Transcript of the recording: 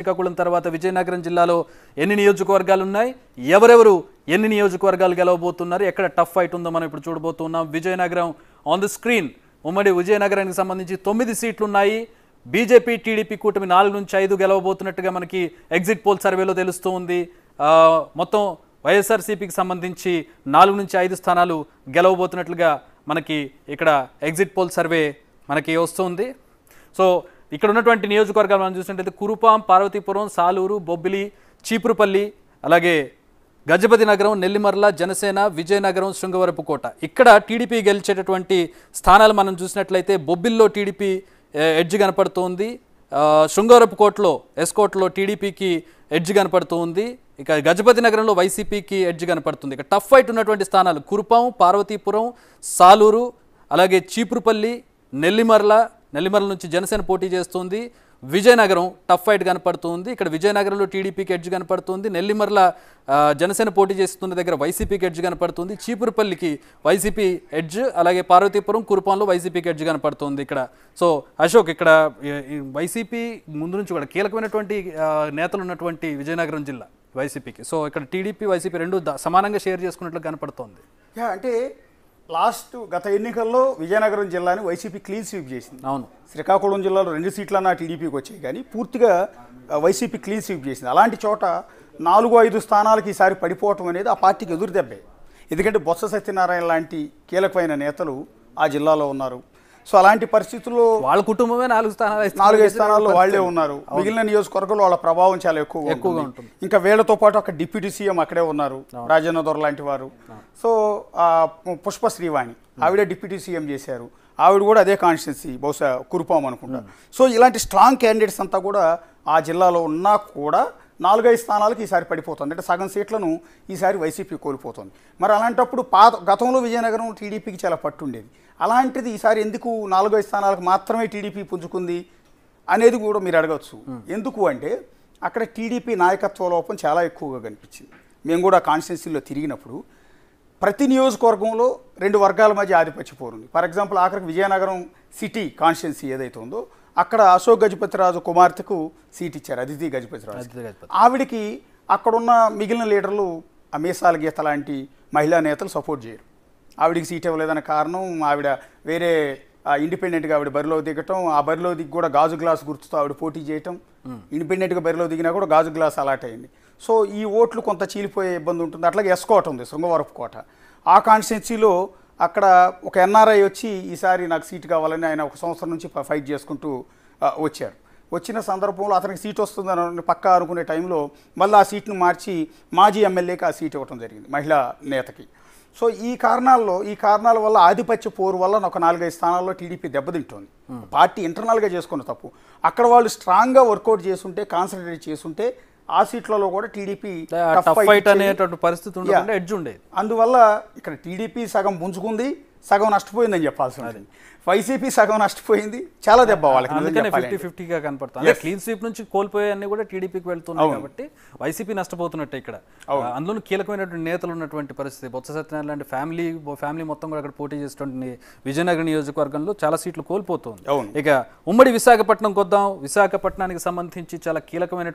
శ్రీకాకుళం తర్వాత విజయనగరం జిల్లాలో ఎన్ని నియోజకవర్గాలు ఉన్నాయి, ఎవరెవరు ఎన్ని నియోజకవర్గాలు గెలవబోతున్నారు, ఎక్కడ టఫ్ ఫైట్ ఉందో మనం ఇప్పుడు చూడబోతున్నాం. Vizianagaram on the screen. ఉమ్మడి విజయనగరానికి సంబంధించి 9 సీట్లు ఉన్నాయి. బీజేపీ టీడీపీ కూటమి 4 నుంచి 5 గెలవబోతున్నట్టుగా మనకి ఎగ్జిట్ పోల్ సర్వేలో తెలుస్తూ ఉంది. మొత్తం వైఎస్ఆర్సీపీకి సంబంధించి 4 నుంచి 5 స్థానాలు గెలవబోతున్నట్లుగా మనకి ఇక్కడ ఎగ్జిట్ పోల్ సర్వే మనకి వస్తుంది. సో ఇక్కడ ఉన్నటువంటి నియోజకవర్గాలు మనం చూసినట్లయితే కురుపాం, పార్వతీపురం, సాలూరు, బొబ్బిలి, చీపురుపల్లి, అలాగే గజపతి నగరం, నెల్లిమర్ల, జనసేన, విజయనగరం, శృంగవరపుకోట. ఇక్కడ టీడీపీ గెలిచేటటువంటి స్థానాలు మనం చూసినట్లయితే బొబ్బిల్లో టీడీపీ ఎడ్జ్ కనపడుతుంది, శృంగవరపుకోటలో ఎస్కోట్లో టీడీపీకి ఎడ్జ్ కనపడుతుంది, ఇక గజపతి నగరంలో వైసీపీకి ఎడ్జ్ కనపడుతుంది. ఇక టఫ్ ఫైట్ ఉన్నటువంటి స్థానాలు కురుపాం, పార్వతీపురం, సాలూరు, అలాగే చీపురుపల్లి, నెల్లిమర్ల నుంచి జనసేన పోటీ చేస్తుంది, విజయనగరం టఫ్ ఫైట్ కనపడుతుంది. ఇక్కడ విజయనగరంలో టీడీపీకి ఎడ్జ్ కనపడుతుంది, నెల్లిమర్ల జనసేన పోటీ చేస్తున్న దగ్గర వైసీపీకి ఎడ్జ్ కనపడుతుంది, చీపురుపల్లికి వైసీపీ ఎడ్జ్, అలాగే పార్వతీపురం, కురుపాంలో వైసీపీకి ఎడ్జ్ కనపడుతుంది ఇక్కడ. సో అశోక్, ఇక్కడ వైసీపీ ముందు నుంచి కూడా కీలకమైనటువంటి నేతలు ఉన్నటువంటి విజయనగరం జిల్లా వైసీపీకి. సో ఇక్కడ టీడీపీ వైసీపీ రెండు సమానంగా షేర్ చేసుకున్నట్లు కనపడుతోంది. అంటే గత ఎన్నికల్లో విజయనగరం జిల్లాని వైసీపీ క్లీన్ స్వీప్ చేసింది. అవును, శ్రీకాకుళం జిల్లాలో 2 సీట్లన్నా టీడీపీకి వచ్చాయి, కానీ పూర్తిగా వైసీపీ క్లీన్ స్వీప్ చేసింది. అలాంటి చోట 4-5 స్థానాలకు ఈసారి పడిపోవటం అనేది ఆ పార్టీకి ఎదురు దెబ్బే. ఎందుకంటే బొత్స సత్యనారాయణ లాంటి కీలకమైన నేతలు ఆ జిల్లాలో ఉన్నారు. సో అలాంటి పరిస్థితుల్లో వాళ్ళ కుటుంబమే 4-5 స్థానాల్లో వాళ్లే ఉన్నారు. మిగిలిన నియోజకవర్గంలో వాళ్ళ ప్రభావం చాలా ఎక్కువగా ఉంటుంది. ఇంకా వీళ్లతో పాటు అక్కడ డిప్యూటీ సీఎం అక్కడే ఉన్నారు, రాజన్న దొర లాంటి వారు. సో పుష్ప శ్రీవాణి ఆవిడే డిప్యూటీ సీఎం చేశారు, ఆవిడ కూడా అదే కాన్స్టిట్యున్సీ, బహుశా కురుపాం అనుకుంటా. సో ఇలాంటి స్ట్రాంగ్ క్యాండిడేట్స్ అంతా కూడా ఆ జిల్లాలో ఉన్నా కూడా 4-5 స్థానాలకు ఈసారి పడిపోతుంది. అంటే సగం సీట్లను ఈసారి వైసీపీ కోల్పోతుంది. మరి అలాంటప్పుడు గతంలో విజయనగరం టీడీపీకి చాలా పట్టుండేది. అలాంటిది ఈసారి ఎందుకు 4-5 స్థానాలకు మాత్రమే టీడీపీ పుంజుకుంది అనేది కూడా మీరు అడగవచ్చు. ఎందుకు అంటే అక్కడ టీడీపీ నాయకత్వ లోపం చాలా ఎక్కువగా కనిపించింది. మేము కూడా కాన్స్టిట్యున్సీలో తిరిగినప్పుడు ప్రతి నియోజకవర్గంలో 2 వర్గాల మధ్య ఆధిపత్య పోరుంది. ఫర్ ఎగ్జాంపుల్ ఆఖరికి విజయనగరం సిటీ కాన్స్టిట్యున్సీ ఏదైతే ఉందో అక్కడ అశోక్ గజపతిరాజు కుమార్తెకు సీట్ ఇచ్చారు, అదితి గజపతిరాజు. ఆవిడికి అక్కడున్న మిగిలిన లీడర్లు మీసాల గీత లాంటి మహిళా నేతలు సపోర్ట్ చేయరు. ఆవిడికి సీట్ ఇవ్వలేదన్న కారణం ఆవిడ వేరే ఇండిపెండెంట్గా ఆవిడ బరిలో దిగటం, ఆ బరిలో దిగి కూడా గాజు గ్లాస్ గుర్తుతో ఆవిడ పోటీ చేయటం, ఇండిపెండెంట్గా బరిలో దిగినా కూడా గాజు గ్లాస్ అలాట్ అయింది. సో ఈ ఓట్లు కొంత చీలిపోయే ఇబ్బంది ఉంటుంది. అట్లాగే ఎస్కోట ఉంది, శృంగవరపుకోట. ఆ కాన్స్టిట్యున్సీలో అక్కడ ఒక ఎన్ఆర్ఐ వచ్చి ఈసారి నాకు సీట్ కావాలని ఆయన 1 సంవత్సరం నుంచి ఫైట్ చేసుకుంటూ వచ్చారు. వచ్చిన సందర్భంలో అతనికి సీట్ వస్తుందని పక్కా అనుకునే టైంలో మళ్ళీ ఆ సీట్ను మార్చి మాజీ ఎమ్మెల్యేకి ఆ సీట్ ఇవ్వడం జరిగింది, మహిళా నేతకి. సో ఈ కారణాల వల్ల ఆధిపత్య పోరు వల్ల ఒక 4-5 స్థానాల్లో టీడీపీ దెబ్బతింటోంది. పార్టీ ఇంటర్నల్గా చేసుకున్న తప్పు. అక్కడ వాళ్ళు స్ట్రాంగ్గా వర్కౌట్ చేస్తుంటే, కాన్సన్ట్రేట్ చేస్తుంటే ఆ సీట్లలో కూడా టీడీపీ పరిస్థితి ఉండేది, ఎడ్జ్ ఉండేది. అందువల్ల ఇక్కడ టీడీపీ సగం పుంజుకుంది, సగం నష్టపోయిందని చెప్పాల్సి ఉంటుంది. వైసీపీ సగం నష్టపోయింది, చాలా దెబ్బ వాళ్ళకి. 50-50గా కనపడుతుంది. క్లీన్ స్వీప్ నుంచి కోల్పోయాన్ని కూడా టీడీపీకి వెళ్తున్నాయి కాబట్టి వైసీపీ నష్టపోతున్నట్టే ఇక్కడ. అందులో కీలకమైనటువంటి నేతలు ఉన్నటువంటి పరిస్థితి. బొత్స సత్యనారాయణ లాంటి ఫ్యామిలీ మొత్తం కూడా అక్కడ పోటీ చేసేటువంటి విజయనగరం నియోజకవర్గంలో చాలా సీట్లు కోల్పోతుంది. ఇక ఉమ్మడి విశాఖపట్నం కొద్దాం. విశాఖపట్నానికి సంబంధించి చాలా కీలకమైన